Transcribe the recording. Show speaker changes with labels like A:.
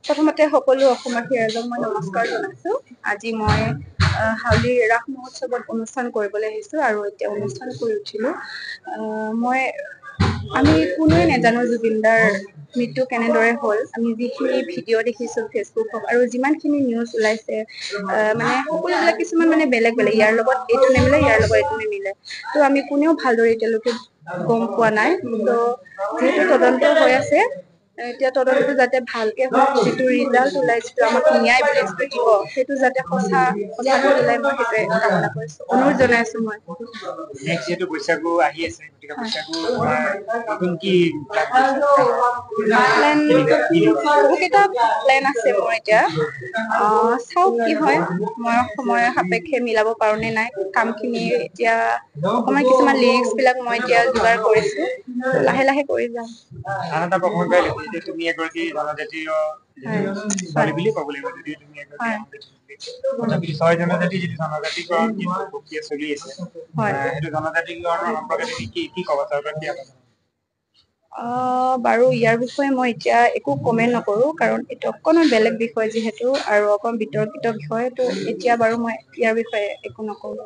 A: প্ৰথমতে সকলো অসমবাসী ৰাইজক মই নমস্কাৰ জনাইছো। আজি মই হাউলিৰ ৰাস মহোৎসৱত অনুষ্ঠান কৰিবলৈ আহিছো আৰু এতিয়া অনুষ্ঠান কৰি উঠিলো। আমি কোনোৱে নাজানো জুবিনদাৰ মৃত্যু কেনেদৰে হ'ল। আমি যিখিনি ভিডিঅ' দেখিছো ফেচবুক হওক আৰু যিমানখিনি নিউজ ওলাইছে, মানে সকলোবিলাক কিছুমান মানে বেলেগ বেলেগ, ইয়াৰ লগত এইটো নিমিলে, ইয়াৰ লগত এইটো নিমিলে। ত' আমি কোনেও ভালদৰে এতিয়ালৈকে গম পোৱা নাই। ত' যিহেতু তদন্ত হৈ আছে, এতিয়া তদন্তটো যাতে ভালকে হয়, যিটো ৰিজাল্ট ওলাই, যিটো আমাক ন্যায় বস্তু দিব, সেইটো যাতে সঁচাকৈ ওলাই, মই সেইটোৱে কামনা কৰিছো, অনুৰোধ জনাইছো মই।
B: যিহেতু বৈশাগু আহি আছে, গতিকে বৈশাগু নতুন কি
A: প্লেন বহুকেইটা প্লেন আছে মোৰ এতিয়া। চাওক কি হয়, মই সময় সাপেক্ষে মিলাব পাৰো নে নাই কামখিনি। এতিয়া অকমান কিছুমান লিৰিক্স বিলাক মই এতিয়া যোগাৰ কৰিছো, লাহে লাহে কৰি যাম।
B: আন এটা প্ৰসংগ যে তুমি এগৰাকী জনজাতীয় ছোৱালী বুলি ক'ব লাগিব, যদি তুমি এগৰাকী তথাপি 6 জনজাতি যিটো জনজাতিকৰণ প্ৰক্ৰিয়া চলি আছে, সেইটো জনজাতিকৰণৰ সম্পৰ্কে তুমি কি ক'বা? চৰকাৰ কি আলোচনা?
A: বাৰু ইয়াৰ বিষয়ে মই এতিয়া একো কমেন্ট নকৰো, কাৰণ এইটো অকণমান বেলেগ বিষয় যিহেতু, আৰু অকণ বিতৰ্কিত বিষয়। তো এতিয়া বাৰু মই ইয়াৰ বিষয়ে একো নকৰো।